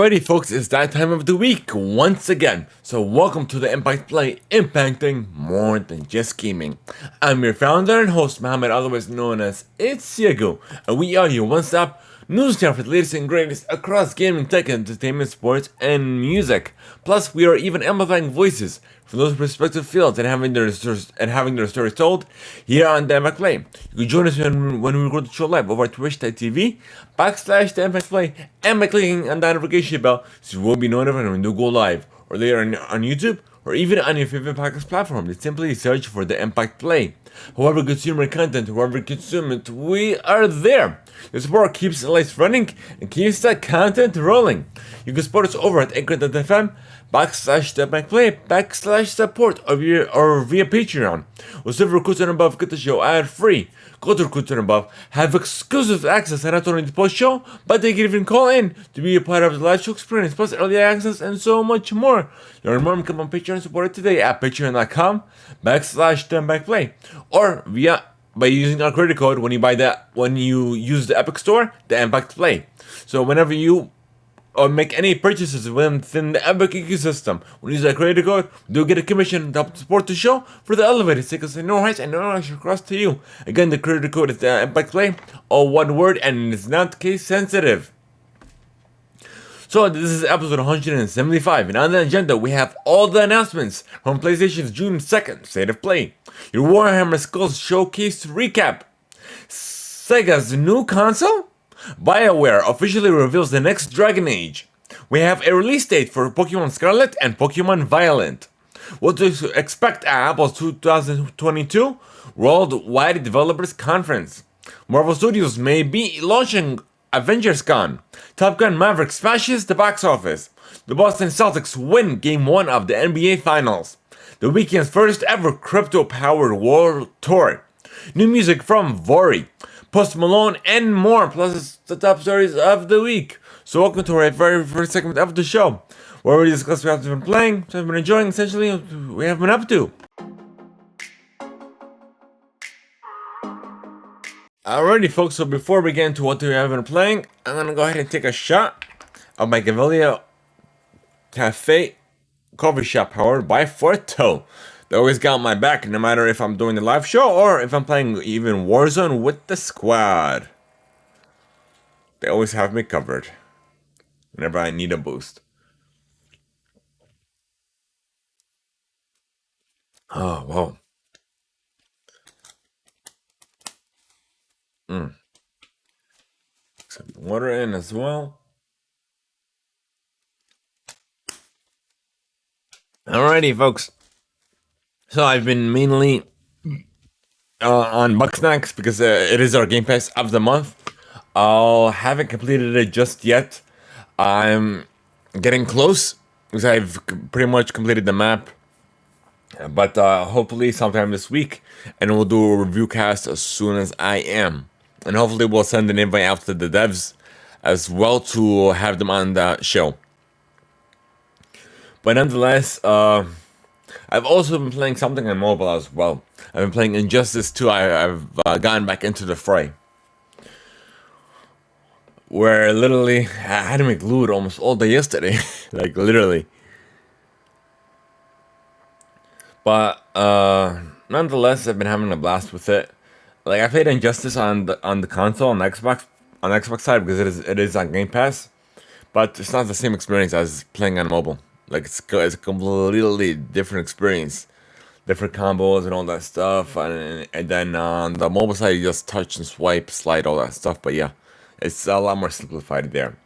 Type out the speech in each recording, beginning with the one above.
Alrighty folks, it's that time of the week once again. So welcome to the Impact Play, impacting more than just gaming. I'm your founder and host, Mohammed, otherwise known as It's Yago, and we are your one-stop news channel for the latest and greatest across gaming, tech, entertainment, sports, and music. Plus, we are even amplifying voices from those respective fields and having their stories told here on the Impact Play. You can join us when we record the show live over at twitch.tv/the Impact Play and by clicking on the notification bell so you will be notified when we do go live, or later on YouTube, or even on your favorite podcast platform. Just simply search for the Impact Play. However consumer content, whoever consume it, we are there. Your support keeps the lights running and keeps the content rolling. You can support us over at anchor.fm/the-impact-play/support or via Patreon. With silver recruits and above, get the show ad free. Go to recruits and above, have exclusive access and not only the post show, but they can even call in to be a part of the live show experience, plus early access and so much more. Learn more and become on Patreon and support it today at patreon.com/the-impact-play or by using our credit code when you use the Epic Store, the Impact Play. So whenever you make any purchases within the Epic ecosystem, when you use that credit code, do get a commission to help support the show for the elevators. Take us to no heights and no extra cost to you. Again, the credit code is the Impact Play, all one word, and it's not case sensitive. So this is episode 175, and on the agenda we have all the announcements from PlayStation's June 2nd State of Play, your Warhammer Skulls Showcase recap, Sega's new console, BioWare officially reveals the next Dragon Age, we have a release date for Pokemon Scarlet and Pokemon Violet, what to expect at Apple's 2022 Worldwide Developers Conference, Marvel Studios may be launching Avengers Con, Top Gun Maverick smashes the box office, the Boston Celtics win Game 1 of the NBA Finals, the weekend's first ever crypto-powered world tour, new music from Vori, Post Malone, and more, plus the top stories of the week. So welcome to our very first segment of the show, where we discuss what we've been playing, what we've been enjoying, essentially what we have been up to. Alrighty folks, so before we get into what we have been playing, I'm gonna go ahead and take a shot of my Gavilia Cafe coffee shop powered by Forto. They always got my back, no matter if I'm doing the live show or if I'm playing even Warzone with the squad. They always have me covered whenever I need a boost. Oh, whoa. Some water in as well. Alrighty, folks. So I've been mainly on Bugsnax because it is our Game Pass of the month. I haven't completed it just yet. I'm getting close because I've pretty much completed the map. But hopefully sometime this week, and we'll do a review cast as soon as I am. And hopefully we'll send an invite out to the devs as well to have them on the show. But nonetheless, I've also been playing something on mobile as well. I've been playing Injustice 2. I've gotten back into the fray. Where literally, I had to make glued almost all day yesterday. Like, literally. But nonetheless, I've been having a blast with it. Like, I played Injustice on the console, on the Xbox side, because it is on Game Pass. But it's not the same experience as playing on mobile. Like, it's a completely different experience. Different combos and all that stuff. And then on the mobile side, you just touch and swipe, slide, all that stuff. But yeah, it's a lot more simplified there.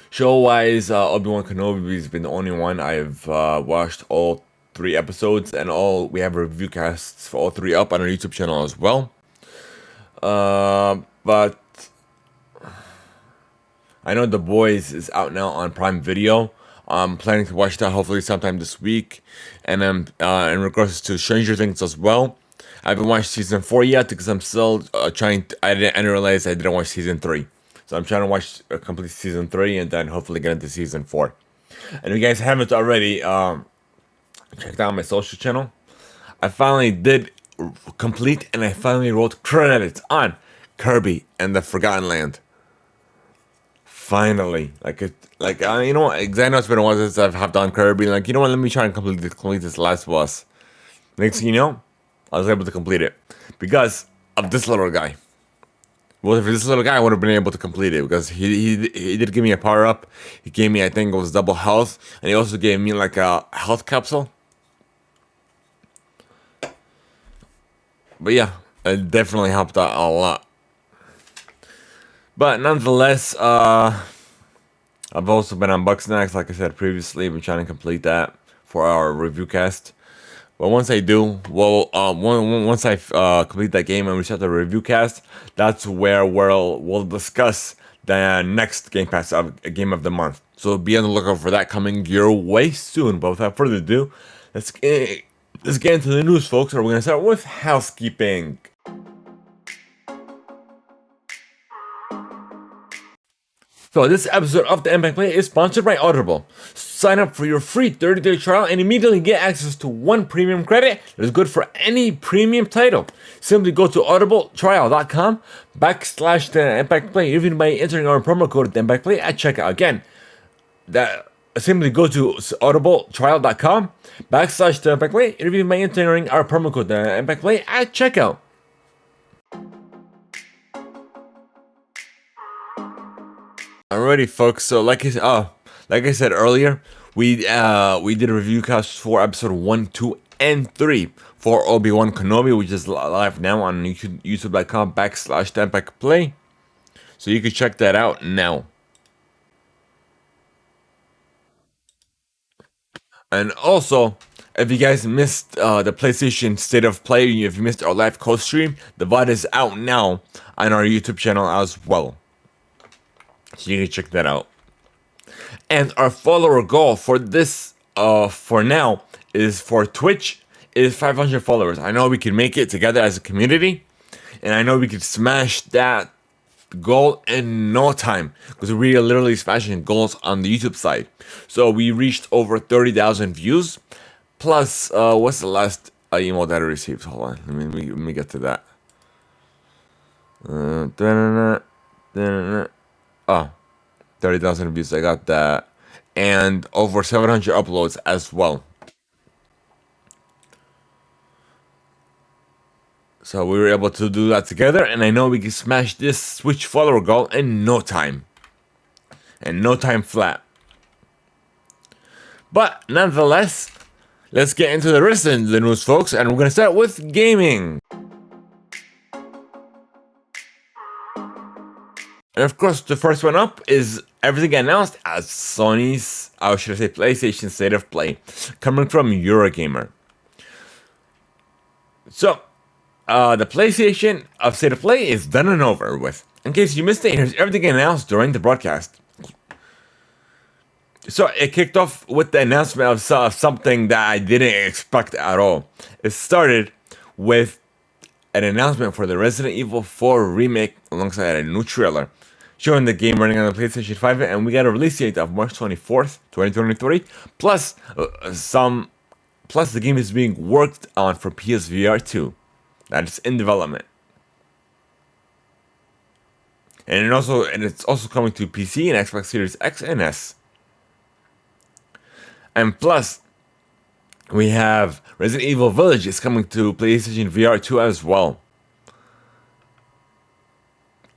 Show-wise, Obi-Wan Kenobi has been the only one I've watched all 3 episodes, and we have review casts for all 3 up on our YouTube channel as well. But I know The Boys is out now on Prime Video. I'm planning to watch that hopefully sometime this week. And in regards to Stranger Things as well, I haven't watched season 4 yet because I'm still I didn't realize I didn't watch season 3. So I'm trying to watch complete season 3 and then hopefully get into season 4. And if you guys haven't already, checked out my social channel, I finally did complete and I finally wrote credits on Kirby and the Forgotten Land. finally, you know what? 'Cause I know it's been a while since I've hopped on Kirby. Like, you know what? Let me try and complete this last boss. Next thing you know, I was able to complete it because of this little guy. Well, if this little guy, I would have been able to complete it because he did give me a power up. He gave me, I think it was double health, and he also gave me like a health capsule. But yeah, it definitely helped out a lot. But nonetheless, I've also been on Bugsnax, like I said previously. Been trying to complete that for our review cast. But once I do, well, once I complete that game and we start the review cast, that's where we'll discuss the next Game Pass game of the month. So be on the lookout for that coming your way soon. But without further ado, let's get into the news, folks. We're gonna start with housekeeping. So this episode of the Impact Play is sponsored by Audible. Sign up for your free 30-day trial and immediately get access to 1 premium credit that is good for any premium title. Simply go to audibletrial.com/the Impact Play, even by entering our promo code the Impact Play at checkout. Again, simply go to audibletrial.com/the Impact Play, even by entering our promo code the Impact Play at checkout. Alrighty, folks. So like I said earlier, we did a review cast for episode 1, 2, and 3 for Obi-Wan Kenobi, which is live now on youtube.com/THEIMPACTPLAY. So you can check that out now. And also, if you guys missed the PlayStation State of Play, if you missed our live co-stream, the VOD is out now on our YouTube channel as well. So you can check that out. And our follower goal for this, for now, is for Twitch is 500 followers. I know we can make it together as a community, and I know we could smash that goal in no time because we are literally smashing goals on the YouTube side. So we reached over 30,000 views. Plus, what's the last email that I received? Hold on, let me get to that. 30,000 views, I got that. And over 700 uploads as well. So we were able to do that together, and I know we can smash this Switch follower goal in no time. And no time flat. But nonetheless, let's get into the rest of the news, folks, and we're going to start with gaming. And of course, the first one up is everything announced as Sony's, or should I say PlayStation State of Play, coming from Eurogamer. So, the PlayStation of State of Play is done and over with. In case you missed it, here's everything announced during the broadcast. So, it kicked off with the announcement of something that I didn't expect at all. It started with an announcement for the Resident Evil 4 remake alongside a new trailer showing the game running on the PlayStation 5, and we got a release date of March 24th, 2023. Plus, the game is being worked on for PSVR 2. That is in development, and it's also coming to PC and Xbox Series X and S. And plus, we have Resident Evil Village is coming to PlayStation VR 2 as well,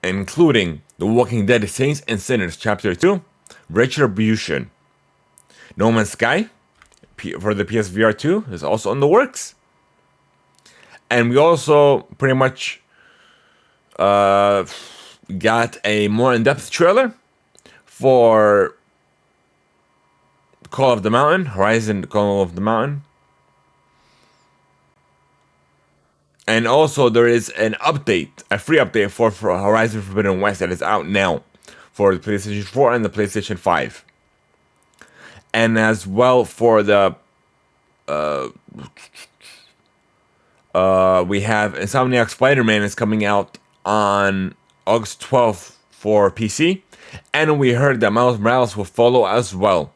including The Walking Dead Saints and Sinners Chapter 2, Retribution. No Man's Sky for the PSVR 2 is also in the works. And we also pretty much got a more in-depth trailer for Call of the Mountain, Horizon Call of the Mountain. And also there is an update, a free update for Horizon Forbidden West that is out now for the PlayStation 4 and the PlayStation 5. And as well for the we have Insomniac Spider-Man is coming out on August 12th for PC. And we heard that Miles Morales will follow as well.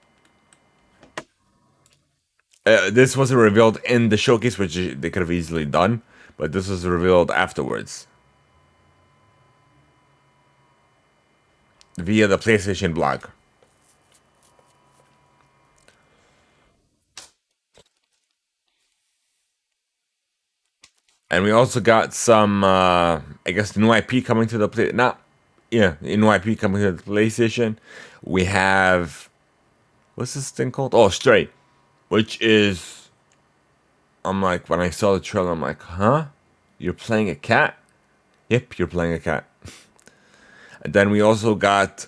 This wasn't revealed in the showcase, which they could have easily done, but this was revealed afterwards. via the PlayStation blog. And we also got some, I guess, new IP coming to the play. Not, yeah, new IP coming to the PlayStation. We have, what's this thing called? Oh, Stray, which is, I'm like, when I saw the trailer, I'm like, huh? You're playing a cat? Yep, you're playing a cat. And then we also got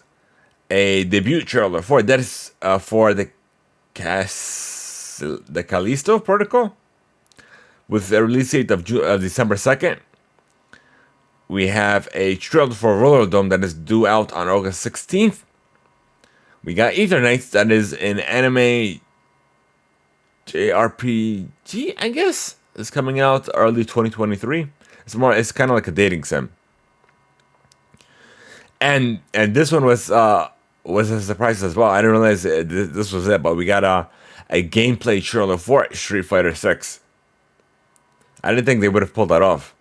a debut trailer for that is for the Callisto Protocol with a release date of December 2nd. We have a trailer for Roller Dome that is due out on August 16th. We got Ethernights that is an anime JRPG, I guess. It's coming out early 2023. It's kind of like a dating sim. And this one was a surprise as well. I didn't realize this was it, but we got a gameplay trailer for Street Fighter 6. I didn't think they would have pulled that off.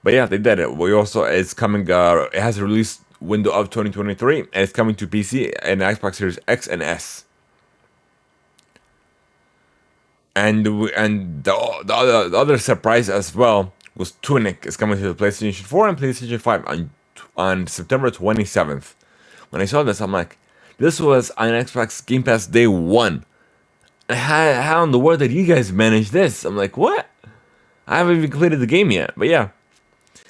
But yeah, they did it. We also, it's coming, it has a release window of 2023, and it's coming to PC and Xbox Series X and S. And the other surprise as well was Tunic is coming to the PlayStation 4 and PlayStation 5 on September 27th. When I saw this, I'm like, this was on Xbox Game Pass day one. How in the world did you guys manage this? I'm like, what? I haven't even completed the game yet, but yeah.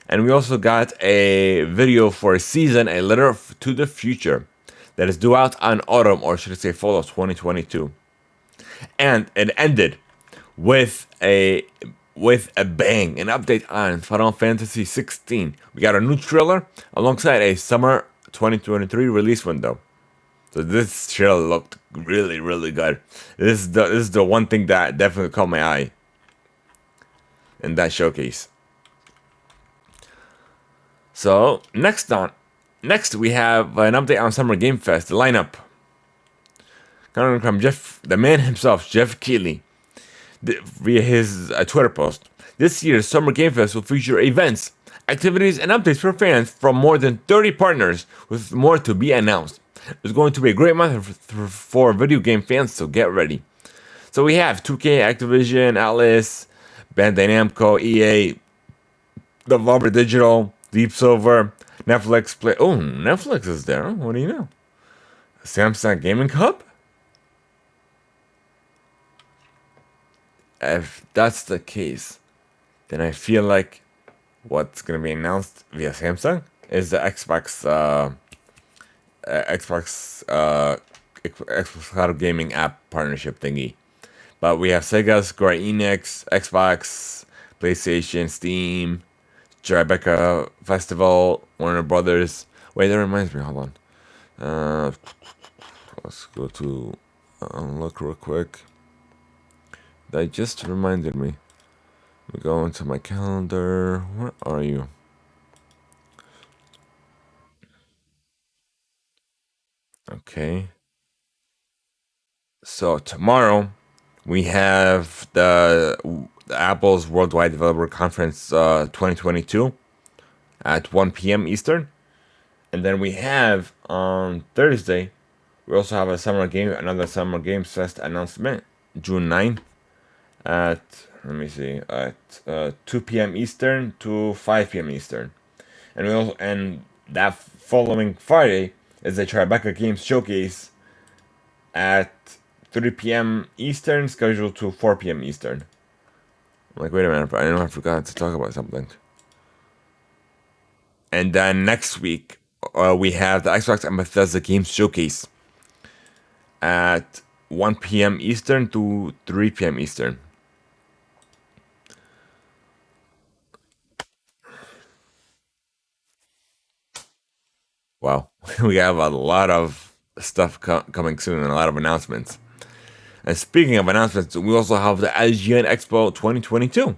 And we also got a video for Season, A Letter to the Future, that is due out on autumn, or should I say fall of 2022. And it ended with a bang, an update on Final Fantasy 16. We got a new trailer alongside a summer 2023 release window. So this trailer looked really, really good. This is the one thing that definitely caught my eye in that showcase. So next we have an update on Summer Game Fest, the lineup. Coming from the man himself, Jeff Keighley, via his Twitter post. This year's Summer Game Fest will feature events, activities, and updates for fans from more than 30 partners, with more to be announced. It's going to be a great month for video game fans, so get ready. So we have 2K, Activision, Atlas, Bandai Namco, EA, Devolver Digital, Deep Silver, Netflix Play. Oh, Netflix is there. What do you know? Samsung Gaming Hub? If that's the case, then I feel like what's going to be announced via Samsung is the Xbox Cloud Gaming app partnership thingy. But we have Sega, Square Enix, Xbox, PlayStation, Steam, Tribeca Festival, Warner Brothers. Wait, that reminds me. Hold on. Let's go to look real quick. That just reminded me. We go into my calendar. Where are you? Okay. So tomorrow we have the Apple's Worldwide Developer Conference 2022 at 1 p.m. Eastern. And then we have on Thursday, we also have another Summer Games Fest announcement, June 9th at, at 2 p.m. Eastern to 5 p.m. Eastern. And that following Friday is the Tribeca Games Showcase at 3 p.m. Eastern, scheduled to 4 p.m. Eastern. I'm like, wait a minute, I know I forgot to talk about something. And then next week, we have the Xbox and Bethesda Games Showcase at 1 p.m. Eastern to 3 p.m. Eastern. Wow, we have a lot of stuff coming soon and a lot of announcements. And speaking of announcements, we also have the IGN Expo 2022.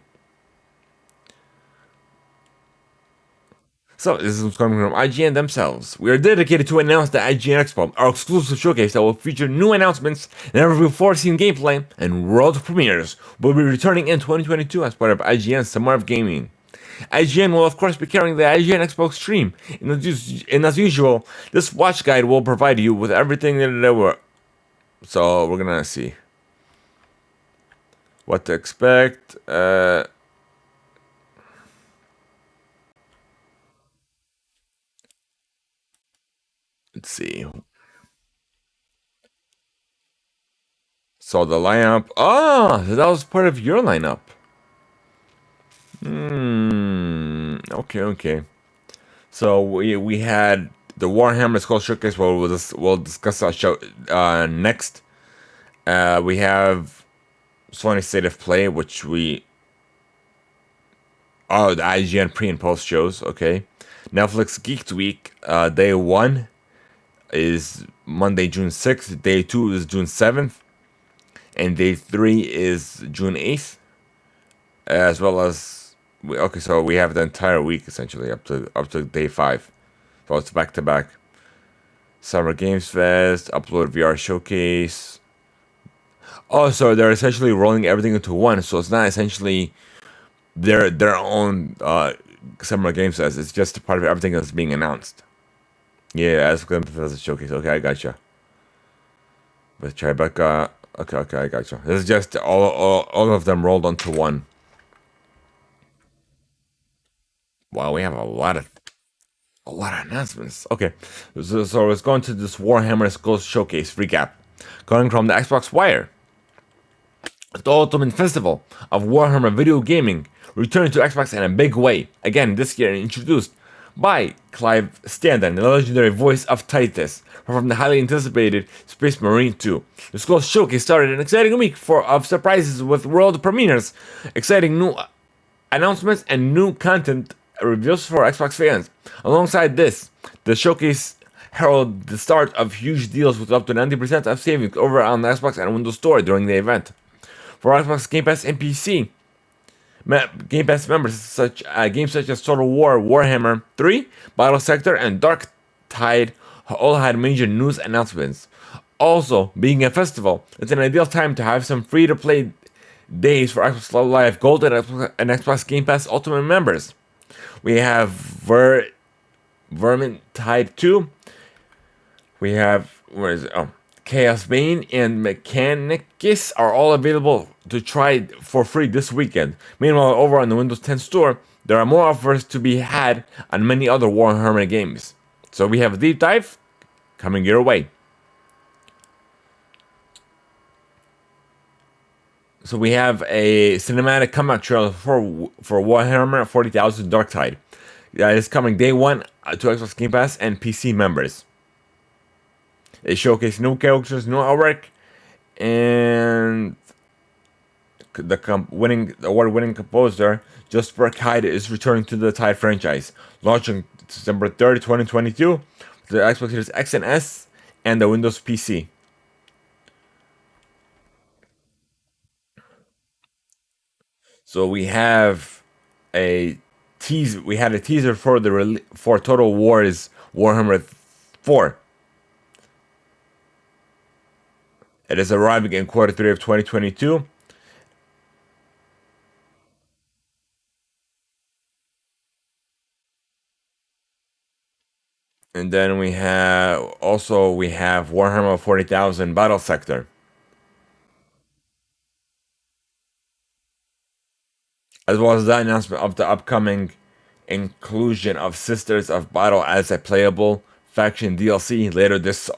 So, this is coming from IGN themselves. We are dedicated to announce the IGN Expo, our exclusive showcase that will feature new announcements, never before seen gameplay, and world premieres. Will be returning in 2022 as part of IGN's Summer of Gaming. IGN will of course be carrying the IGN Xbox stream, and as usual, this watch guide will provide you with everything that there were. So we're gonna see what to expect. Let's see. So the lineup. Oh, that was part of your lineup. Okay, okay. So we had the Warhammer Skull Showcase. Well, we'll discuss that show next. We have Sony State of Play, which we the IGN pre and post shows. Okay, Netflix Geek Week. Day 1 is Monday, June 6th. Day 2 is June 7th, and day 3 is June 8th, as well as okay. So we have the entire week essentially up to day 5. So it's back to back. Summer Games Fest, Upload VR Showcase. Oh, so they're essentially rolling everything into one. So it's not essentially their own Summer Games Fest. It's just a part of everything that's being announced. Yeah, as Bethesda Showcase. Okay, I gotcha. With Tribeca. Okay, I gotcha. This is just all of them rolled onto one. Wow, we have a lot of announcements. Okay, so let's go into this Warhammer Skulls Showcase recap. Going from the Xbox Wire. The Ultimate Festival of Warhammer Video Gaming returned to Xbox in a big way. Again, this year introduced by Clive Standen, the legendary voice of Titus, from the highly anticipated Space Marine 2. The Skull Showcase started an exciting week of surprises with world premieres, exciting new announcements, and new content reveals for Xbox fans. Alongside this, the showcase heralded the start of huge deals with up to 90% of savings over on the Xbox and Windows Store during the event. For Xbox Game Pass and PC, Game Pass members, games such as Total War, Warhammer 3, Battle Sector, and Dark Tide all had major news announcements. Also, being a festival, it's an ideal time to have some free-to-play days for Xbox Live Gold and Xbox Game Pass Ultimate members. We have Vermintide 2. We have, where is it? Oh, Chaos Bane and Mechanicus are all available to try for free this weekend. Meanwhile, over on the Windows 10 store, there are more offers to be had on many other Warhammer games. So we have a deep dive coming your way. So we have a cinematic comeback trailer for Warhammer 40,000 Darktide. That is coming day 1 to Xbox Game Pass and PC members. They showcase new characters, new artwork, and the award-winning composer Jesper Kyd is returning to the Tide franchise, launching December 3rd, 2022, the Xbox Series X and S, and the Windows PC. So we have a teaser. We had a teaser for for Total War's Warhammer 4. It is arriving in Q3 of 2022. And then we have Warhammer 40,000 Battle Sector, as well as the announcement of the upcoming inclusion of Sisters of Battle as a playable faction DLC later this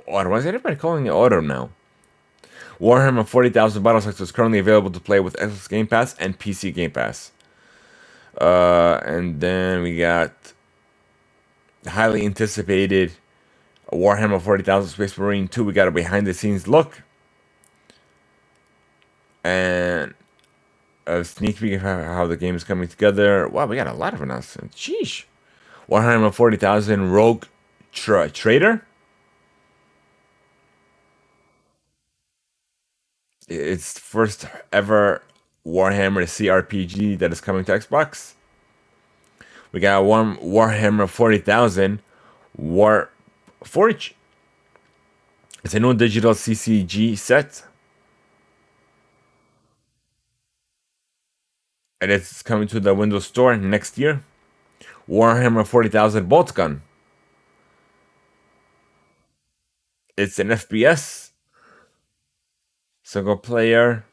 autumn. Why is everybody calling it autumn now? Warhammer 40,000 Battle Sector is currently available to play with Xbox Game Pass and PC Game Pass. And then we got highly anticipated Warhammer 40,000 Space Marine 2. We got a behind the scenes look and a sneak peek of how the game is coming together. Wow, we got a lot of announcements. Sheesh. Warhammer 40,000 Rogue Trader. It's first ever Warhammer CRPG that is coming to Xbox. We got Warhammer 40,000 Warforge. It's a new digital CCG set. and it's coming to the Windows Store next year. Warhammer 40,000 Bolt Gun. It's an FPS, single player.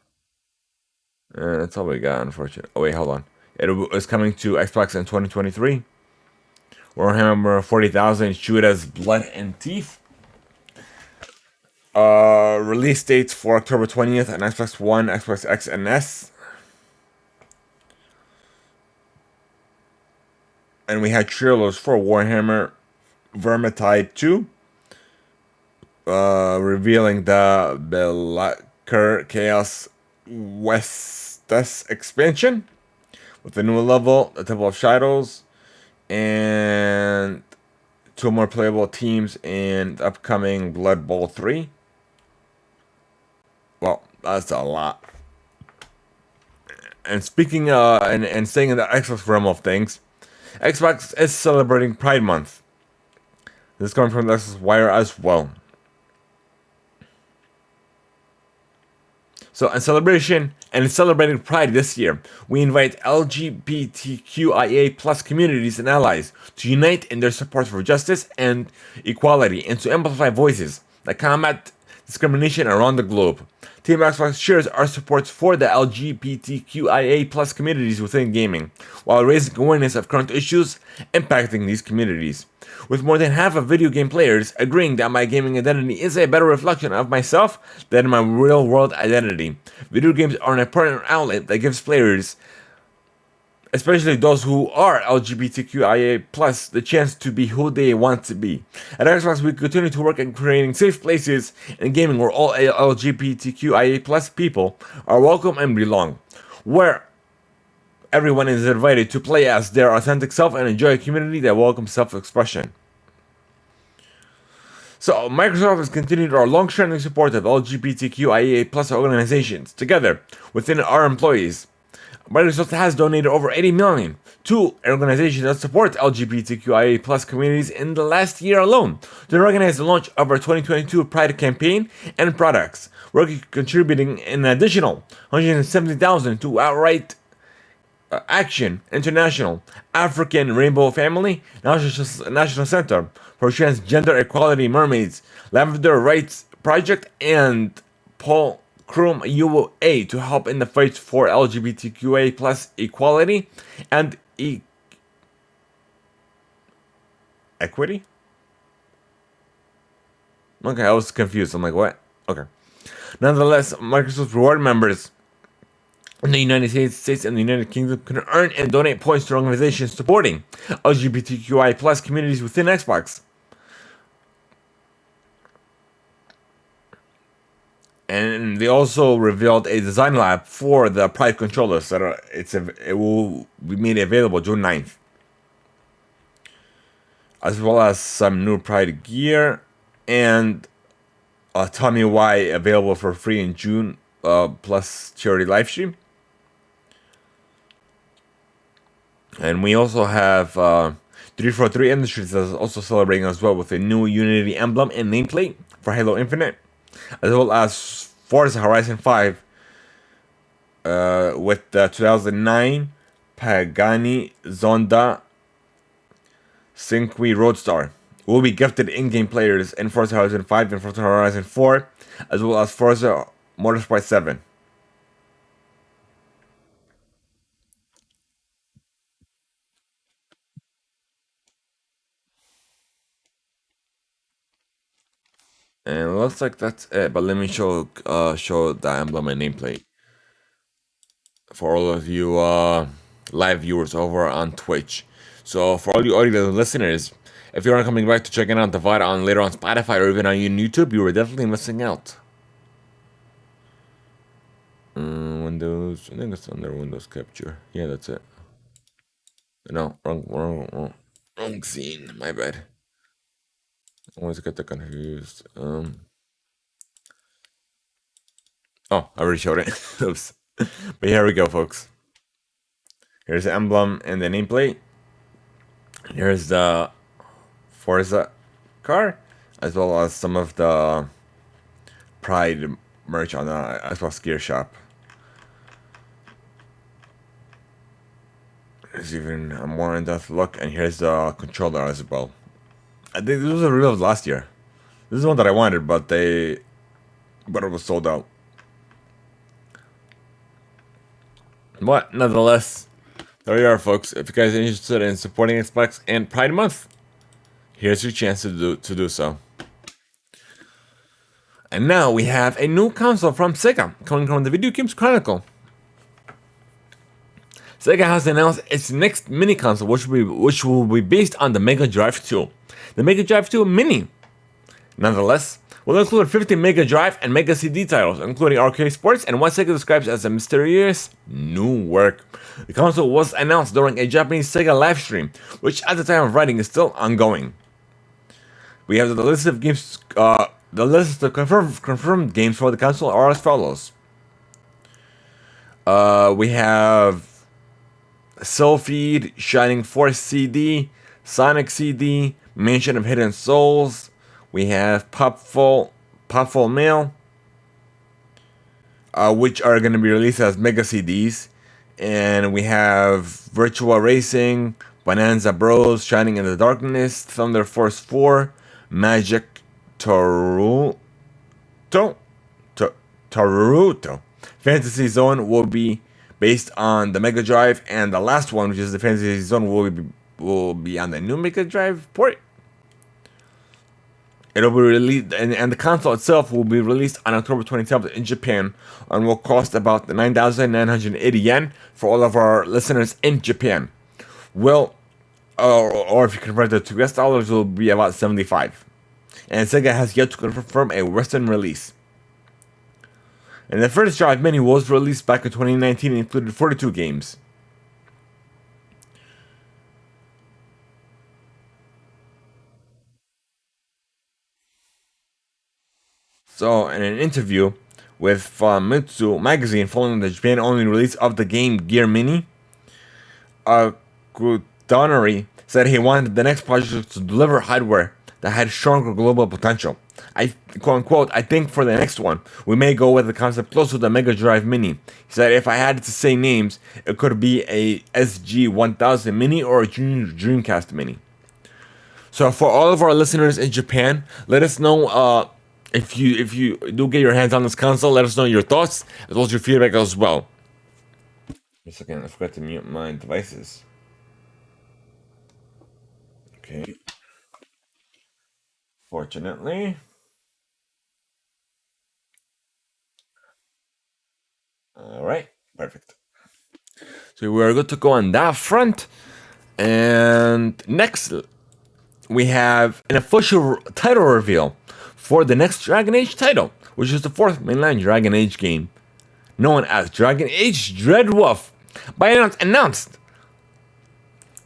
That's all we got, unfortunately. Oh wait, hold on. It is coming to Xbox in 2023. Warhammer 40,000 Shoot as Blood and Teeth. Release dates for October 20th on Xbox One, Xbox X, and S. And we had trailers for Warhammer Vermintide 2, revealing the Belakir Chaos Westes expansion with a new level, the Temple of Shadows, and 2 more playable teams in the upcoming Blood Bowl 3. Well, that's a lot. And speaking and staying in the Xbox realm of things, Xbox is celebrating Pride Month. This is coming from the Xbox Wire as well. So, in celebration and celebrating Pride this year, we invite LGBTQIA plus communities and allies to unite in their support for justice and equality and to amplify voices that combat discrimination around the globe. Team Xbox shares our support for the LGBTQIA plus communities within gaming, while raising awareness of current issues impacting these communities. With more than half of video game players agreeing that my gaming identity is a better reflection of myself than my real world identity, video games are an important outlet that gives players, especially those who are LGBTQIA+, the chance to be who they want to be. At Xbox, we continue to work at creating safe places in gaming where all LGBTQIA+ people are welcome and belong, where everyone is invited to play as their authentic self and enjoy a community that welcomes self-expression. So, Microsoft has continued our long-standing support of LGBTQIA+ organizations, together within our employees. Microsoft has donated over $80 million to organizations that support LGBTQIA+ communities in the last year alone to organize the launch of our 2022 Pride campaign and products. We're contributing an additional $170,000 to outright Action International, African Rainbow Family, National Center for Transgender Equality Mermaids, Lavender Rights Project, and Paul Crum UA to help in the fight for LGBTQA plus equality and equity? Okay, I was confused. I'm like, what? Okay. Nonetheless, Microsoft Reward members in the United States and the United Kingdom can earn and donate points to organizations supporting LGBTQI plus communities within Xbox. And they also revealed a design lab for the Pride controllers that it will be made available June 9th. As well as some new Pride gear and Tell Me Why available for free in June, plus charity live stream. And we also have 343 Industries that's also celebrating as well with a new Unity emblem and nameplate for Halo Infinite, as well as Forza Horizon 5 with the 2009 Pagani Zonda Cinque Roadstar. Will be gifted in-game players in Forza Horizon 5 and Forza Horizon 4, as well as Forza Motorsport 7. And it looks like that's it, but let me show the emblem and nameplate for all of you live viewers over on Twitch. So for all you audio listeners, if you aren't coming back to checking out the VOD on later on Spotify or even on YouTube, you were definitely missing out. Windows, I think it's under Windows Capture. Yeah, that's it. No, wrong scene. My bad. I always get that confused. Oh, I already showed it. Oops. But here we go, folks. Here's the emblem and the nameplate. Here's the Forza car, as well as some of the Pride merch on the Xbox Gear Shop. It's even a more in-depth look, and here's the controller as well. I think this was a reveal last year. This is one that I wanted, but it was sold out. But nonetheless, there you are, folks. If you guys are interested in supporting Xbox and Pride Month, here's your chance to do so. And now we have a new console from Sega, coming from the Video Games Chronicle. Sega has announced its next mini console, which will be based on the Mega Drive 2. The Mega Drive 2 Mini, nonetheless, will include 50 Mega Drive and Mega CD titles, including arcade sports and what Sega describes as a mysterious new work. The console was announced during a Japanese Sega live stream, which at the time of writing is still ongoing. We have the list of games. The list of confirmed games for the console are as follows. We have Soulfeed, Shining Force CD, Sonic CD, Mansion of Hidden Souls. We have Popful Mail, which are going to be released as Mega CDs. And we have Virtua Racing, Bonanza Bros, Shining in the Darkness, Thunder Force 4, Magic Taruto. Fantasy Zone will be based on the Mega Drive, and the last one, which is the Fantasy Zone, will be on the new Mega Drive port. It'll be released, and the console itself will be released on October 27th in Japan, and will cost about 9,980 yen for all of our listeners in Japan. Or if you convert it to US dollars, it will be about 75. And Sega has yet to confirm a Western release. And the first Drive Mini was released back in 2019 and included 42 games. So, in an interview with Famitsu magazine following the Japan-only release of the Game Gear Mini, Kutonori said he wanted the next project to deliver hardware that had stronger global potential. I think for the next one, we may go with the concept close to the Mega Drive Mini. He said if I had to say names, it could be a SG-1000 Mini or a Dreamcast Mini. So for all of our listeners in Japan, let us know if you do get your hands on this console, let us know your thoughts as well as your feedback as well. Just a second, I forgot to mute my devices. Okay. Fortunately. Alright, perfect. So we're good to go on that front. And next, we have an official title reveal for the next Dragon Age title, which is the fourth mainline Dragon Age game, known as Dragon Age Dreadwolf. Announced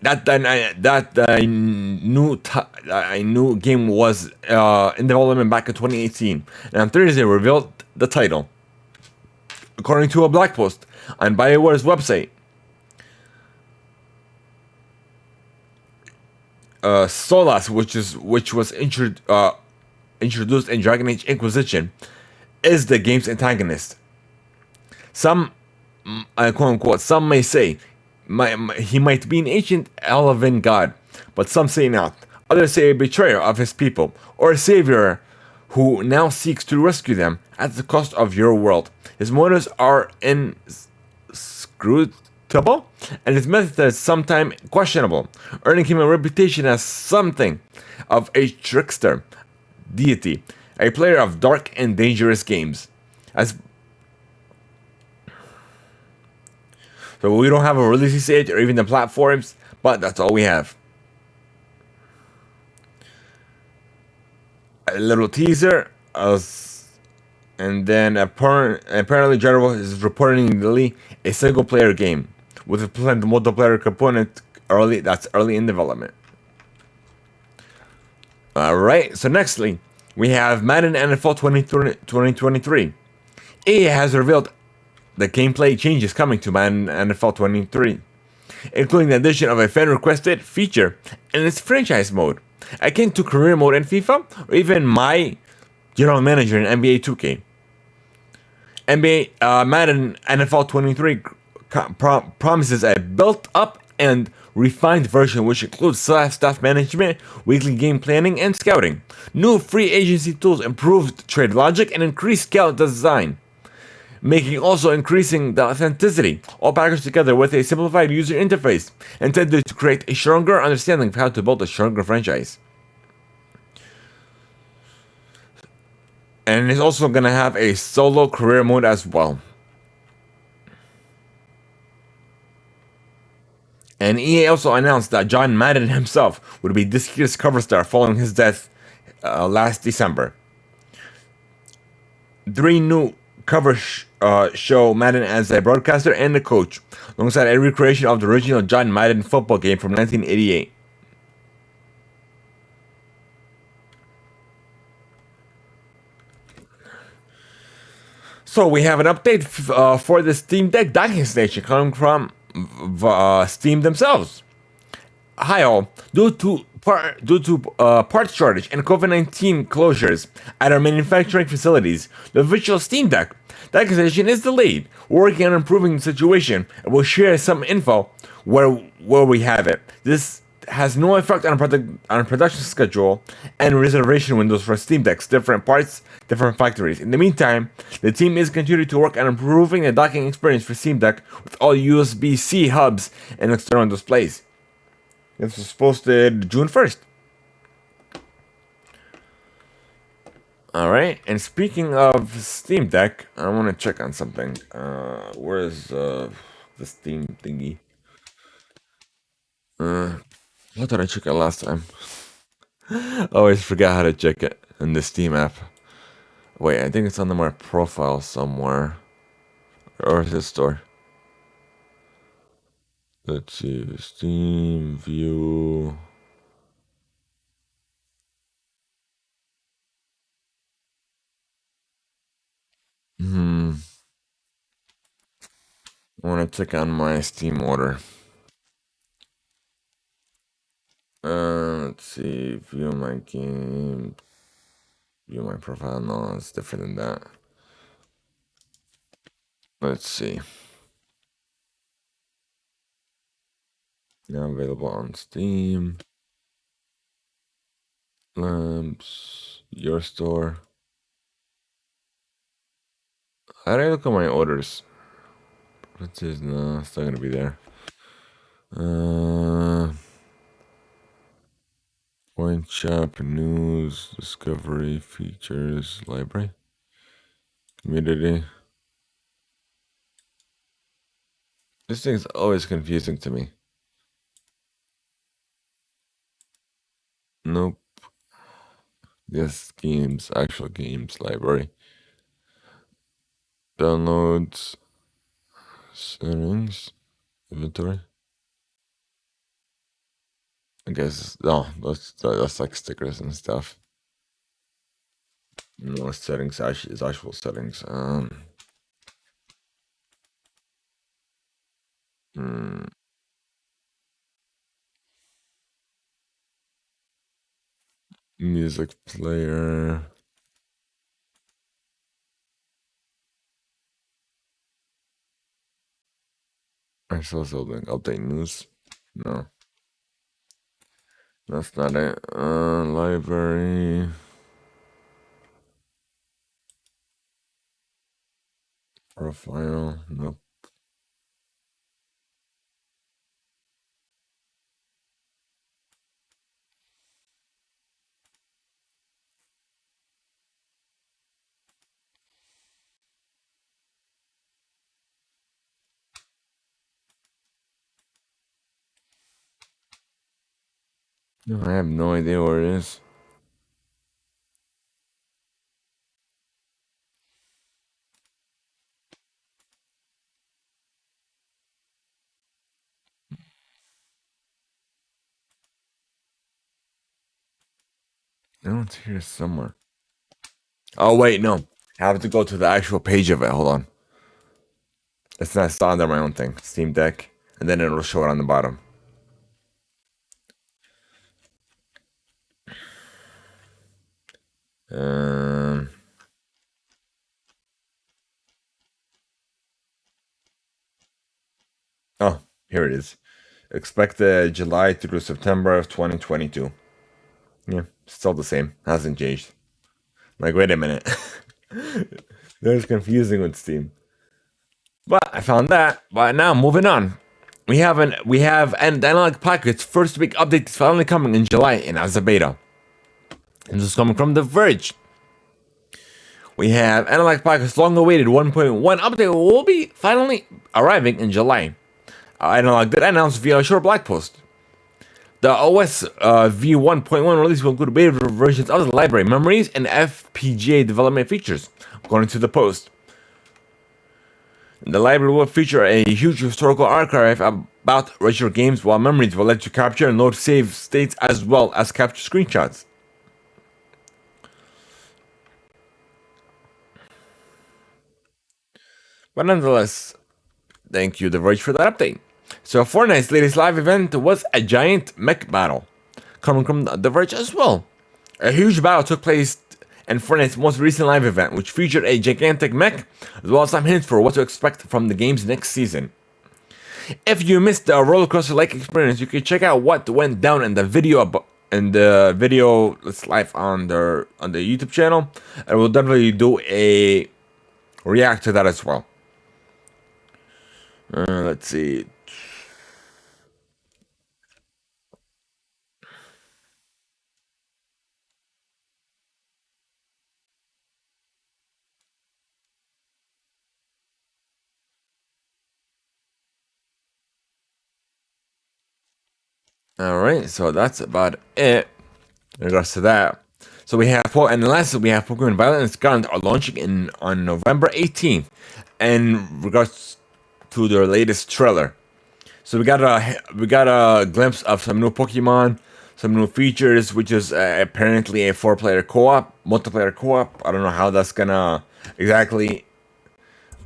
that a new game was in development back in 2018, and on Thursday revealed the title. According to a blog post on BioWare's website, Solas, which was introduced in Dragon Age Inquisition, is the game's antagonist. Some, quote unquote, some may say he might be an ancient elven god, but some say not. Others say a betrayer of his people, or a savior who now seeks to rescue them at the cost of your world. His motives are inscrutable, and his methods sometimes questionable, earning him a reputation as something of a trickster deity, a player of dark and dangerous games. So we don't have a release date or even the platforms, but that's all we have. A little teaser, and then apparently Dreadwolf is reportedly a single-player game with a planned multiplayer component early in development. Alright, so nextly, we have Madden NFL 2023. EA has revealed the gameplay changes coming to Madden NFL 23, including the addition of a fan-requested feature in its franchise mode, akin to career mode in FIFA, or even my general manager in NBA 2K. Madden NFL 23 promises a built-up and refined version which includes staff management, weekly game planning, and scouting. New free agency tools improved trade logic and increased scout design, making also increasing the authenticity, all packaged together with a simplified user interface intended to create a stronger understanding of how to build a stronger franchise. And it's also going to have a solo career mode as well. And EA also announced that John Madden himself would be this year's cover star following his death last December. 3 new covers show Madden as a broadcaster and a coach, alongside a recreation of the original John Madden football game from 1988. So we have an update for the Steam Deck docking station coming from Steam themselves. Hi all. Due to parts shortage and COVID-19 closures at our manufacturing facilities, the virtual Steam Deck docking station is delayed. We're working on improving the situation, and we'll share some info where we have it. This has no effect on production schedule and reservation windows for Steam Decks, different parts, different factories. In the meantime, the team is continuing to work on improving the docking experience for Steam Deck with all USB-C hubs and external displays. This was posted June 1st. Alright, and speaking of Steam Deck, I want to check on something. Where's the Steam thingy? How did I check it last time? I always forgot how to check it in the Steam app. Wait, I think it's under my profile somewhere. Or his store. Let's see. Steam view. I want to check on my Steam order. Let's see. View my game. View my profile. No, it's different than that. Let's see. Now available on Steam. Lamps. Your store. How do I look at my orders? It says no, it's not gonna be there. Point shop, news, discovery, features, library, community. This thing's always confusing to me. Nope. Yes, games, actual games, library. Downloads, settings, inventory. I guess no, that's like stickers and stuff. No settings actually is actual settings. Hmm, music player. I saw something. Update news. No, that's not it. Library. Profile. Nope. No, I have no idea where it is. No, it's here somewhere. Oh wait, no. I have to go to the actual page of it. Hold on. It's not under my own thing. Steam Deck, and then it'll show it on the bottom. Um. Oh, here it is. Expected July through September of 2022. Yeah, still the same. Hasn't changed. Like, wait a minute. That's confusing with Steam. But I found that. But now, moving on. We have an Analog Pocket's first week update is finally coming in July and as a beta. And this is coming from The Verge. We have Analog Pocket's long-awaited 1.1 update will be finally arriving in July. Analog did announce via a short blog post. The OS v1.1 release will include beta versions of the library, memories, and FPGA development features, according to the post. The library will feature a huge historical archive about retro games, while memories will let you capture and load save states as well as capture screenshots. But nonetheless, thank you, The Verge, for that update. So Fortnite's latest live event was a giant mech battle, coming from The Verge as well. A huge battle took place in Fortnite's most recent live event, which featured a gigantic mech, as well as some hints for what to expect from the game's next season. If you missed the roller coaster-like experience, you can check out what went down in the video that's live on the YouTube channel, and we'll definitely do a react to that as well. Let's see. Alright, so that's about it in regards to that. So we have, and lastly, we have Pokemon Violet and Scarlet are launching on November 18th in regards to their latest trailer. So we got a glimpse of some new Pokemon, some new features, which is apparently a 4-player co-op, multiplayer co-op. I don't know how that's gonna exactly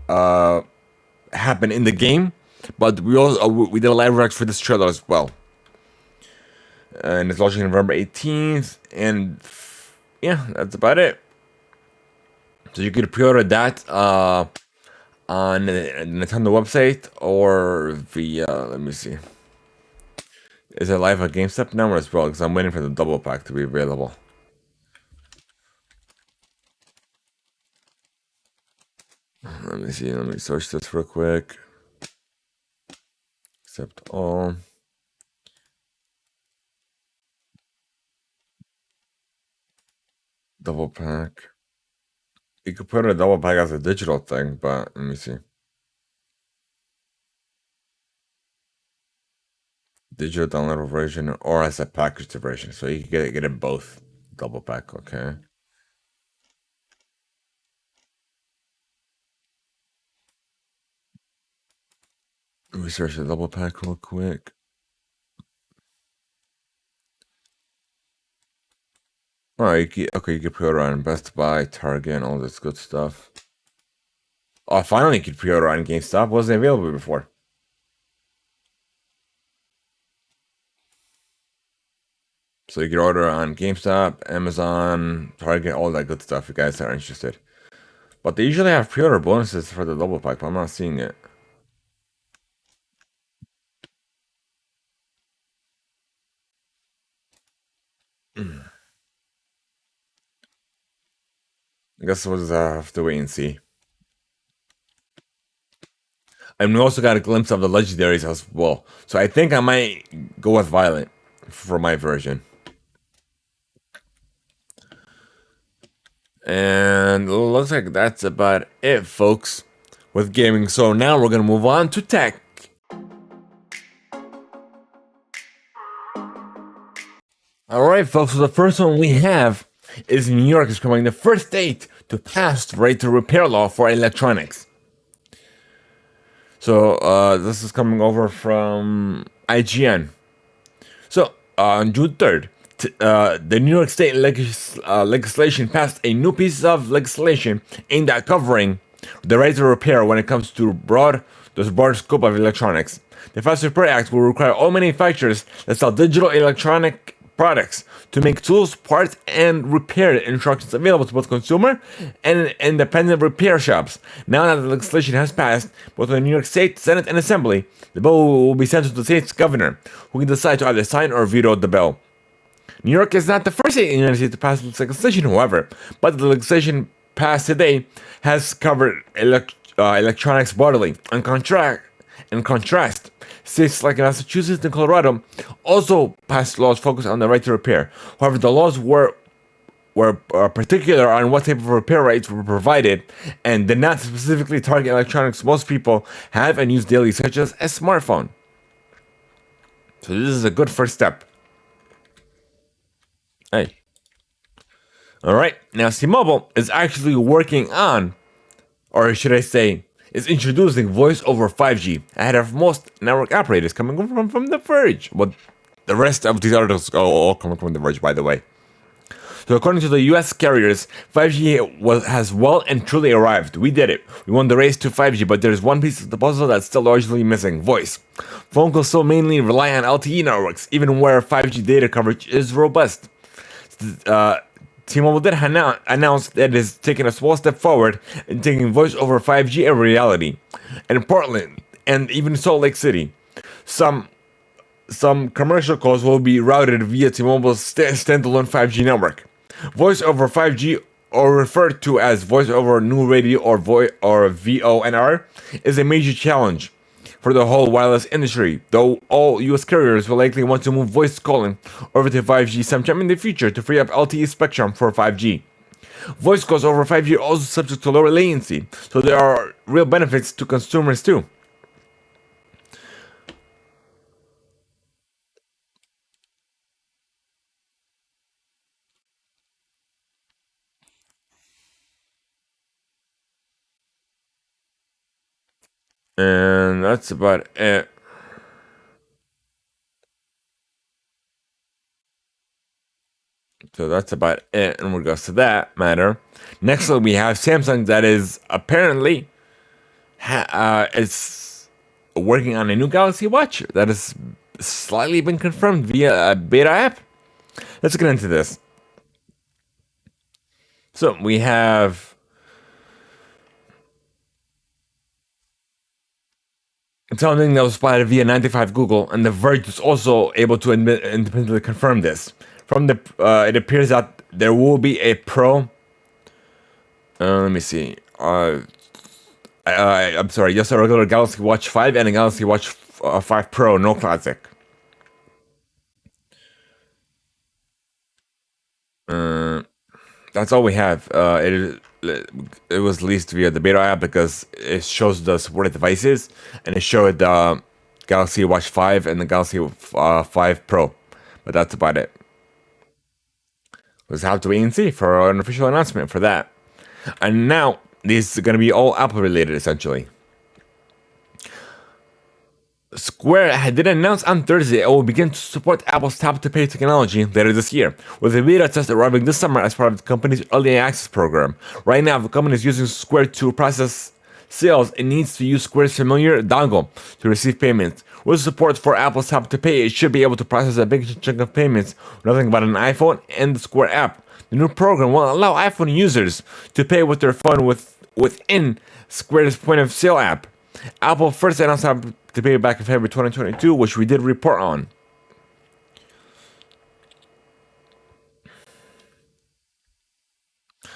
happen in the game, but we did a live react for this trailer as well. And it's launching November 18th, and yeah, that's about it. So you could pre-order that on the Nintendo website or via, let me see. Is it live at GameStop now as well? Because I'm waiting for the double pack to be available. Let me see, let me search this real quick. Accept all. Double pack. You could put a double pack as a digital thing, but let me see. Digital downloadable version or as a packaged version. So you can get it both. Double pack, okay. Let me search the double pack real quick. Oh, you can pre-order on Best Buy, Target, and all this good stuff. Oh, finally you could pre-order on GameStop. Wasn't available before. So you can order on GameStop, Amazon, Target, all that good stuff if you guys are interested. But they usually have pre-order bonuses for the double pack, but I'm not seeing it. I guess we'll just have to wait and see. And we also got a glimpse of the legendaries as well. So I think I might go with Violet for my version. And it looks like that's about it, folks, with gaming. So now we're going to move on to tech. Alright, folks, so the first one we have is New York is becoming the first state to pass the right to repair law for electronics. So this is coming over from IGN. So on June 3rd, the New York State legislation passed a new piece of legislation aimed at covering the right to repair when it comes to the broad scope of electronics. The Fast Repair Act will require all manufacturers that sell digital electronic products to make tools, parts, and repair instructions available to both consumer and independent repair shops. Now that the legislation has passed, both the New York State, Senate, and Assembly, the bill will be sent to the state's governor, who can decide to either sign or veto the bill. New York is not the first state in the United States to pass this legislation, however, but the legislation passed today has covered electronics broadly. In contrast, states like Massachusetts and Colorado also passed laws focused on the right to repair. However, the laws were particular on what type of repair rights were provided and did not specifically target electronics most people have and use daily, such as a smartphone. So this is a good first step. Hey. Alright, now T-Mobile is actually working on, or should I say, is introducing voice over 5G ahead of most network operators, coming from The Verge. But the rest of these articles all coming from The Verge, by the way. So according to the US carriers, 5G has well and truly arrived. We did it. We won the race to 5G, but there's one piece of the puzzle that's still largely missing: voice. Phone calls still mainly rely on LTE networks, even where 5G data coverage is robust. T-Mobile did announce that it is taking a small step forward in taking voice over 5G a reality. And in Portland, and even Salt Lake City, some commercial calls will be routed via T-Mobile's standalone 5G network. Voice over 5G, or referred to as voice over new radio or VoNR, is a major challenge for the whole wireless industry, though all US carriers will likely want to move voice calling over to 5G sometime in the future to free up LTE spectrum for 5G. Voice calls over 5G are also subject to lower latency, so there are real benefits to consumers too. And that's about it. So that's about it in regards to that matter. Next up, we have Samsung that is apparently is working on a new Galaxy Watch that has slightly been confirmed via a beta app. Let's get into this. So we have something that was spotted via 95 Google, and The Verge is also able to independently confirm this. From the, it appears that there will be a Pro. Let me see. I'm sorry, just a regular Galaxy Watch 5 and a Galaxy Watch 5 Pro, no Classic. That's all we have. It was released via the beta app because it shows the supported devices, and it showed the Galaxy Watch 5 and the Galaxy 5 Pro, but that's about it. We'll have to wait and see for an official announcement for that. And now, this is going to be all Apple related, essentially. Square did announce on Thursday it will begin to support Apple's tap-to-pay technology later this year, with a beta test arriving this summer as part of the company's early access program. Right now, the company is using Square to process sales. It needs to use Square's familiar dongle to receive payments. With support for Apple's tap-to-pay, it should be able to process a big chunk of payments with nothing but an iPhone and the Square app. The new program will allow iPhone users to pay with their phone within Square's point-of-sale app. Apple first announced tap-to-pay back in February 2022, which we did report on.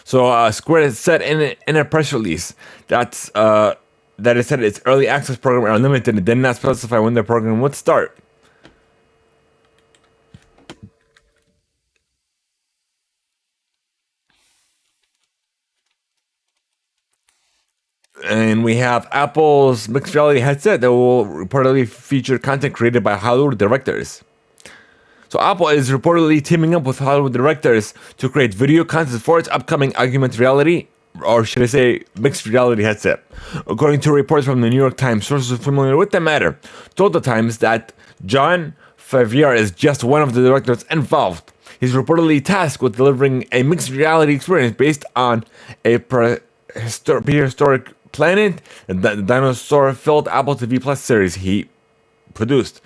So Square has said in a press release that it said its early access program are limited and did not specify when the program would start. And we have Apple's mixed reality headset that will reportedly feature content created by Hollywood directors. So Apple is reportedly teaming up with Hollywood directors to create video content for its upcoming augmented reality, or should I say mixed reality headset. According to reports from the New York Times, sources familiar with the matter told the Times that John Favreau is just one of the directors involved. He's reportedly tasked with delivering a mixed reality experience based on a prehistoric planet and the dinosaur-filled Apple TV Plus series he produced.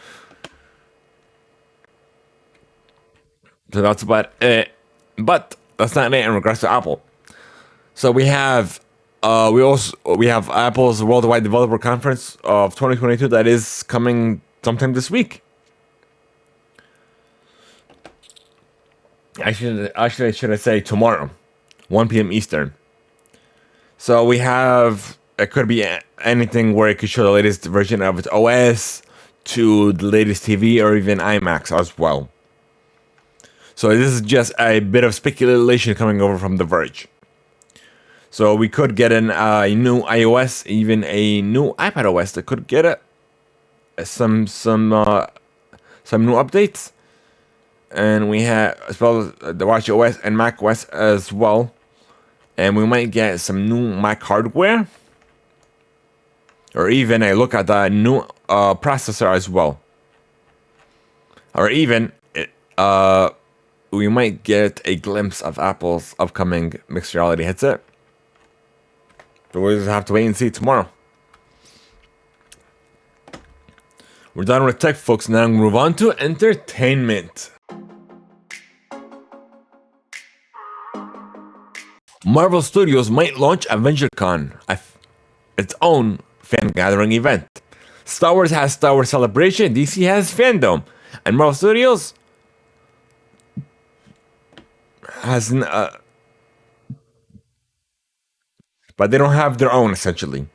So that's about it. But that's not it in regards to Apple. So we have we have Apple's Worldwide Developer Conference of 2022 that is coming sometime this week. Actually, should I say tomorrow, 1 p.m. Eastern. So we have, it could be anything where it could show the latest version of its OS to the latest TV or even IMAX as well. So this is just a bit of speculation coming over from The Verge. So we could get a new iOS, even a new iPad OS that could get some new updates. And we have as well as the Watch OS and Mac OS as well. And we might get some new Mac hardware. Or even a look at the new processor as well. Or even we might get a glimpse of Apple's upcoming mixed reality headset. So we'll just have to wait and see tomorrow. We're done with tech, folks. Now I'm going to move on to entertainment. Marvel Studios might launch AvengerCon, its own fan gathering event. Star Wars has Star Wars Celebration, DC has Fandom, and Marvel Studios has but they don't have their own essentially.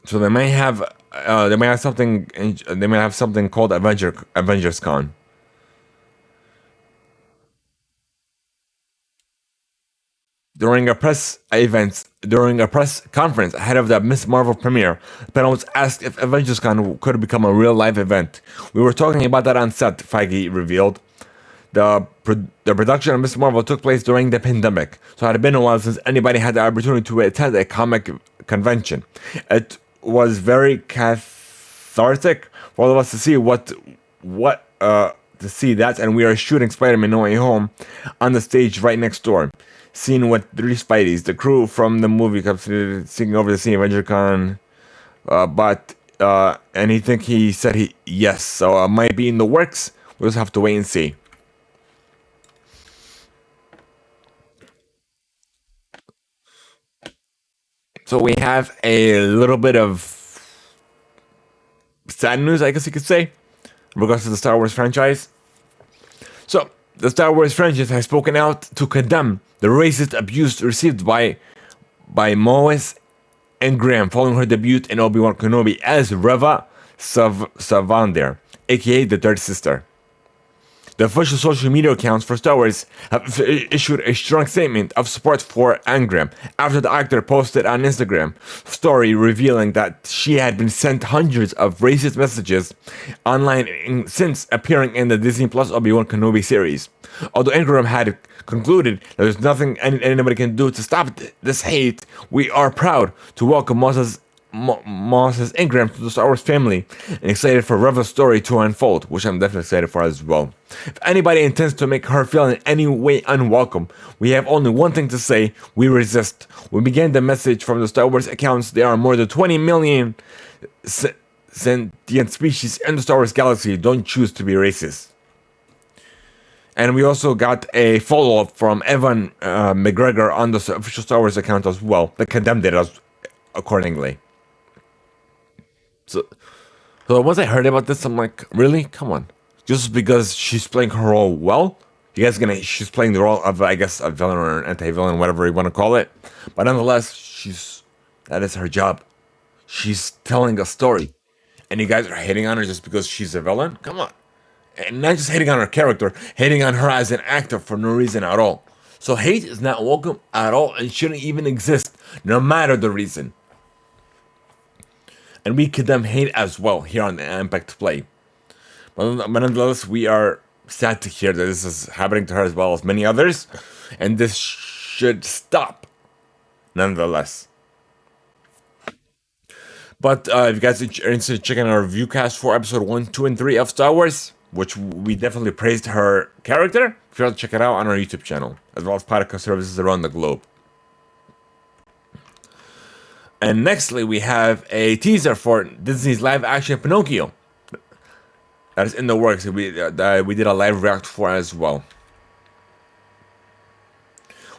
So they might have something. They might have something called AvengersCon. During a press conference ahead of the Miss Marvel premiere, the panel was asked if AvengersCon could become a real live event. We were talking about that on set, Feige revealed. The production of Miss Marvel took place during the pandemic, so it had been a while since anybody had the opportunity to attend a comic convention. It was very cathartic for all of us to see to see that, and we are shooting Spider-Man No Way Home on the stage right next door. Scene with 3 Spideys, the crew from the movie comes singing over the scene of AvengerCon, and he said yes, so it might be in the works. We'll just have to wait and see. So we have a little bit of sad news, I guess you could say, in regards to the Star Wars franchise. So, the Star Wars franchise has spoken out to condemn the racist abuse received by Moes Ingram following her debut in Obi-Wan Kenobi as Reva Savander, aka the Third Sister. The official social media accounts for Star Wars have issued a strong statement of support for Ingram after the actor posted on Instagram story revealing that she had been sent hundreds of racist messages online since appearing in the Disney Plus Obi-Wan Kenobi series. Although Ingram had concluded that there's nothing anybody can do to stop this hate, we are proud to welcome Moses Ingram to the Star Wars family and excited for Reva's story to unfold, which I'm definitely excited for as well. If anybody intends to make her feel in any way unwelcome, we have only one thing to say: we resist. We began the message from the Star Wars accounts. There are more than 20 million sentient species in the Star Wars galaxy. Don't choose to be racist. And we also got a follow-up from Evan McGregor on the official Star Wars account as well, that condemned it accordingly. So once I heard about this, I'm like, really? Come on. Just because she's playing her role well? She's playing the role of, I guess, a villain or an anti-villain, whatever you want to call it. But nonetheless, that is her job. She's telling a story. And you guys are hating on her just because she's a villain? Come on. And not just hating on her character, hating on her as an actor for no reason at all. So hate is not welcome at all and shouldn't even exist, no matter the reason. And we condemn hate as well here on the Impact Play. But nonetheless, we are sad to hear that this is happening to her as well as many others. And this should stop, nonetheless. But if you guys are interested in checking our viewcast for episode 1, 2, and 3 of Star Wars, which we definitely praised her character, if you want to check it out on our YouTube channel, as well as podcast services around the globe. And nextly, we have a teaser for Disney's live-action Pinocchio. that is in the works that we did a live react for as well.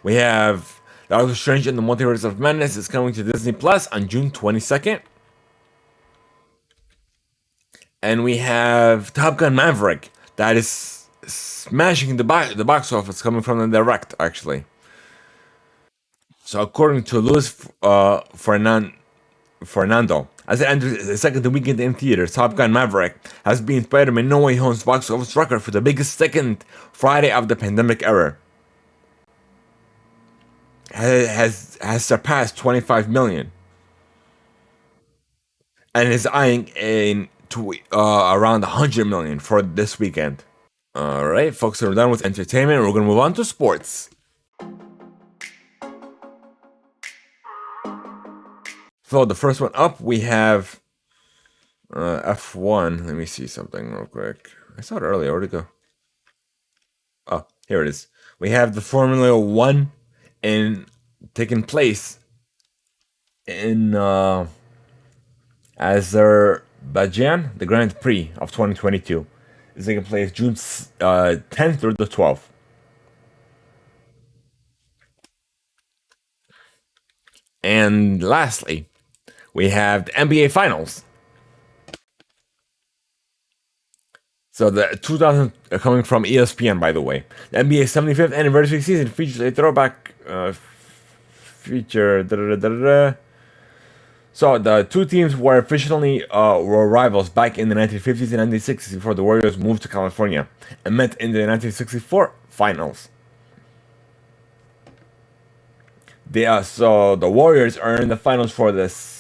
We have Doctor Strange and the Multiverse of Madness is coming to Disney Plus on June 22nd. And we have Top Gun Maverick that is smashing the box office, coming from the direct, actually. So according to Luis Fernando, as it enters the second weekend in theaters, Top Gun Maverick has been Spider-Man No Way Home's box office record for the biggest second Friday of the pandemic era. Has surpassed 25 million, and is eyeing around 100 million for this weekend. All right, folks, we're done with entertainment. We're going to move on to sports. So the first one up, we have F1. Let me see something real quick. I saw it earlier. Where'd it go? Oh, here it is. We have the Formula One taking place in Azerbaijan. The Grand Prix of 2022 is taking place June 10th through the 12th. And lastly, we have the NBA Finals. So the 2000 coming from ESPN, by the way. The NBA 75th anniversary season features a throwback feature. So the two teams were officially were rivals back in the 1950s and 1960s before the Warriors moved to California and met in the 1964 finals. So the Warriors are in the finals for this.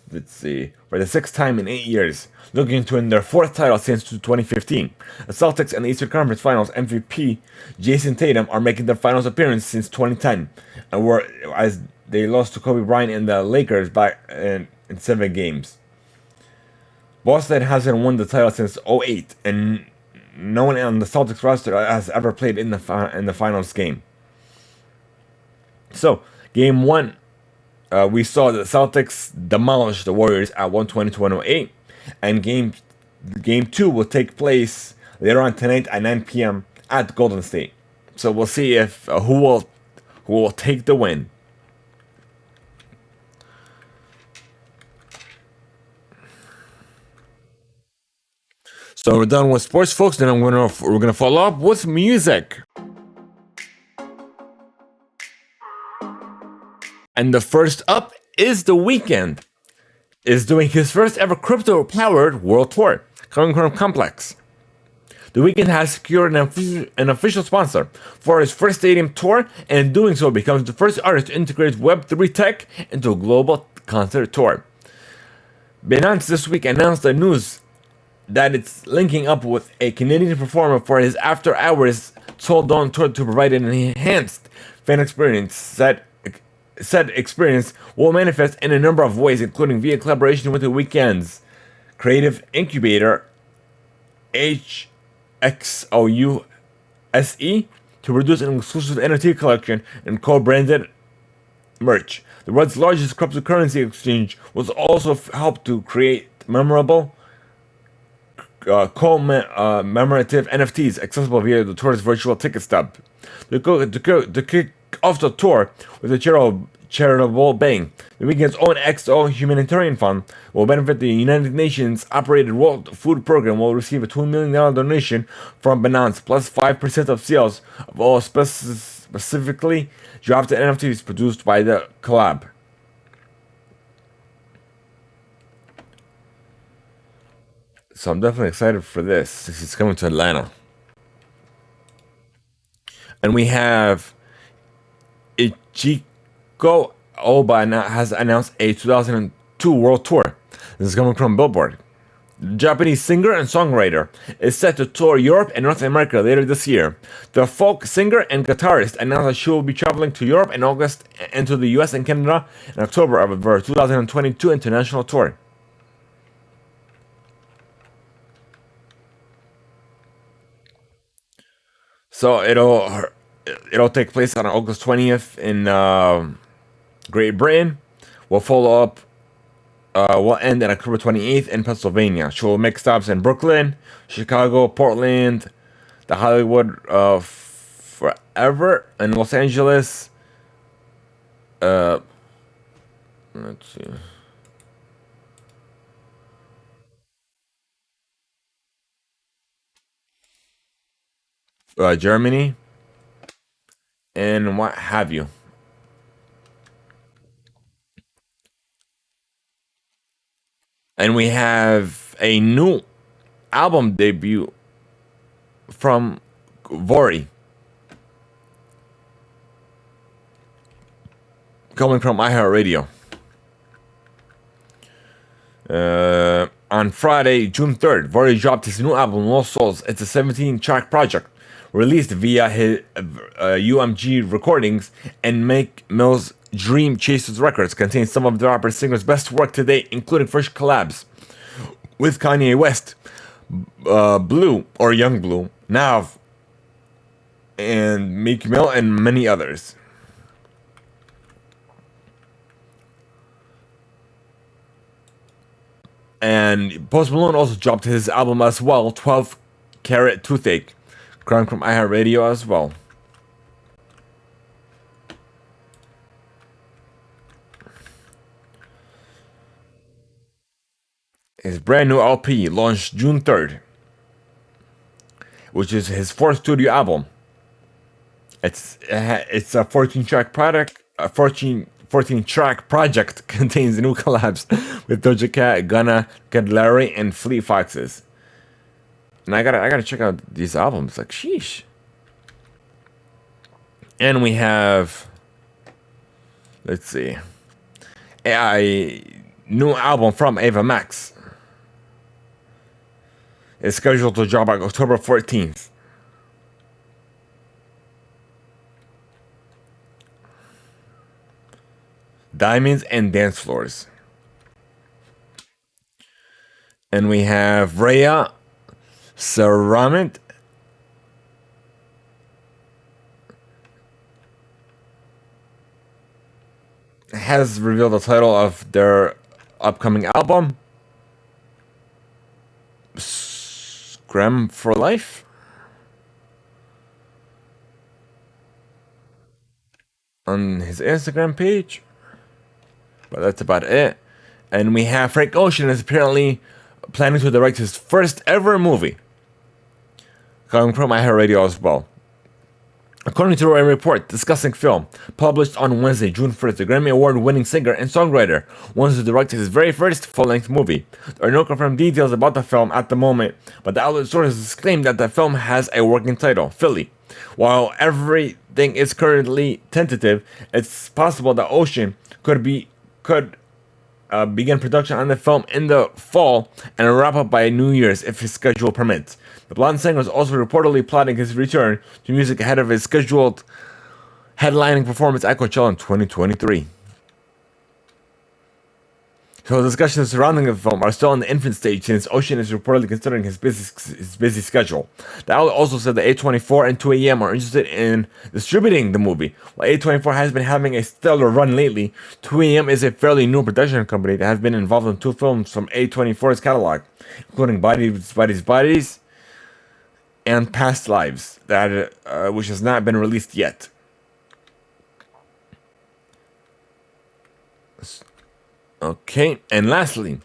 Let's see, for the sixth time in 8 years, looking to win their fourth title since 2015. The Celtics and the Eastern Conference Finals MVP Jason Tatum are making their finals appearance since 2010, and were as they lost to Kobe Bryant and the Lakers back in 7 games. Boston hasn't won the title since 2008, and no one on the Celtics roster has ever played in the finals game. So, game 1, we saw the Celtics demolish the Warriors at 120-108, and game 2 will take place later on tonight at 9 p.m. at Golden State. So we'll see if who will take the win. So we're done with sports, folks. Then we're gonna follow up with music. And the first up is The Weeknd. Is doing his first ever crypto-powered world tour, coming from Complex. The Weeknd has secured an official sponsor for his first stadium tour, and in doing so becomes the first artist to integrate Web3 tech into a global concert tour. Binance this week announced the news that it's linking up with a Canadian performer for his after-hours sold on tour to provide an enhanced fan experience. Said experience will manifest in a number of ways, including via collaboration with The Weeknd's creative incubator HXOUSE to produce an exclusive NFT collection and co-branded merch. The world's largest cryptocurrency exchange was also helped to create memorable commemorative NFTs accessible via the tour's virtual ticket stub. To kick off the tour with a charitable bang, The Weeknd's own XO Humanitarian Fund will benefit the United Nations operated World Food Program, will receive a $2 million donation from Binance, plus 5% of sales of all specifically drafted NFTs produced by the collab. So I'm definitely excited for this. This is coming to Atlanta. And we have Ichiko Oba has announced a 2002 world tour. This is coming from Billboard. The Japanese singer and songwriter is set to tour Europe and North America later this year. The folk singer and guitarist announced that she will be traveling to Europe in August and to the US and Canada in October of her 2022 international tour. So it'll take place on August 20th in Great Britain. We'll follow up will end on October 28th in Pennsylvania. She will make stops in Brooklyn, Chicago, Portland, the Hollywood Forever, and Los Angeles. Uh, let's see. Germany, and what have you. And we have a new album debut from Vori, coming from iHeartRadio. On Friday, June 3rd, Vori dropped his new album, Lost Souls. It's a 17-track project released via his UMG recordings and Make Mill's Dream Chasers Records. Contains some of the rapper singer's best work to date, including fresh collabs with Kanye West, Blue or Young Blue, Nav, and Meek Mill, and many others. And Post Malone also dropped his album as well, 12 Carat Toothache, coming from iHeartRadio as well. His brand new LP launched June 3rd, which is his fourth studio album. It's a 14-track product. A 14-track project contains new collabs with Doja Cat, Gunna, Kid Laroi, and Fleet Foxes. And I gotta check out these albums. Like, sheesh. And we have, let's see, a new album from Ava Max. It's scheduled to drop on October 14th. Diamonds and Dance Floors. And we have Rhea Saramit has revealed the title of their upcoming album, Scram for Life. On his Instagram page. But that's about it. And we have Frank Ocean is apparently planning to direct his first ever movie, coming from iHeartRadio as well. According to a report discussing film published on Wednesday, June 1st, the Grammy Award-winning singer and songwriter wants to direct his very first full-length movie. There are no confirmed details about the film at the moment, but the outlet sources claim that the film has a working title, Philly. While everything is currently tentative, it's possible that Ocean could begin production on the film in the fall and wrap up by New Year's if his schedule permits. The blonde singer is also reportedly plotting his return to music ahead of his scheduled headlining performance at Coachella in 2023. So discussions surrounding the film are still in the infant stage since Ocean is reportedly considering his busy schedule. The outlet also said that A24 and 2AM are interested in distributing the movie. While A24 has been having a stellar run lately, 2AM is a fairly new production company that has been involved in two films from A24's catalog, including Bodies, and Past Lives, which has not been released yet. Okay, and lastly,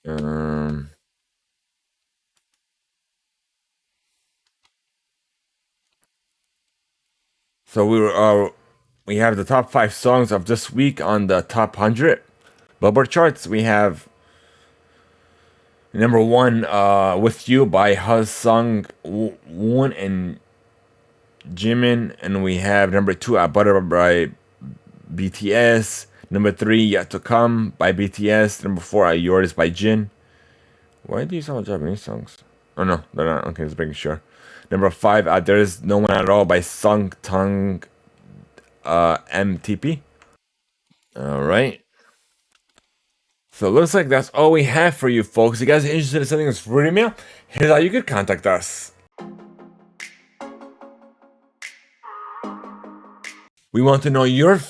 um, so we have the top 5 songs of this week on the top 100 Billboard charts. We have number 1, "With You" by Sung Woon and Jimin, and we have number 2, "Butter" by BTS. Number 3, "Yet to Come" by BTS. Number 4, "Yours" by Jin. Why do these all Japanese songs? Oh no, they're not. Okay, just making sure. Number 5, "There Is No One at All" by Sung Tong MTP. All right. So it looks like that's all we have for you folks. If you guys are interested in sending us free email, here's how you could contact us. We want to know your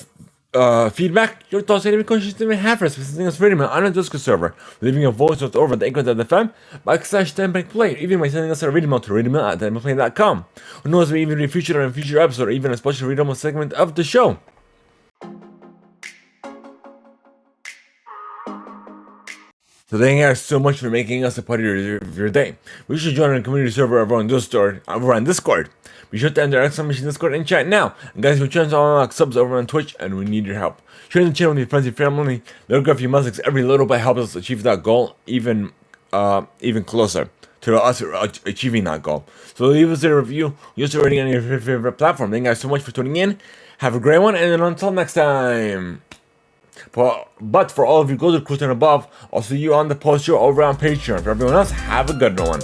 feedback, your thoughts, and any questions you may have for us by sending us free email on our Discord server, leaving a voice note over at anchor.fm /THEIMPACTPLAY, or even by sending us a read email to reademail@THEIMPACTPLAY.com. Who knows, we even be featured on a future episode or even a special read email segment of the show. So thank you guys so much for making us a part of your day. We should join our community server over on Discord. Be sure to enter exclamation Discord and chat now. And guys, we're trying to unlock subs over on Twitch, and we need your help. Share the channel with your friends and family. Look up your muzzles. Every little bit helps us achieve that goal even closer to us achieving that goal. So leave us a review. Use the rating on your favorite platform. Thank you guys so much for tuning in. Have a great one, and then until next time. But for all of you golden crews and above, I'll see you on the post show over on Patreon. For everyone else, have a good one.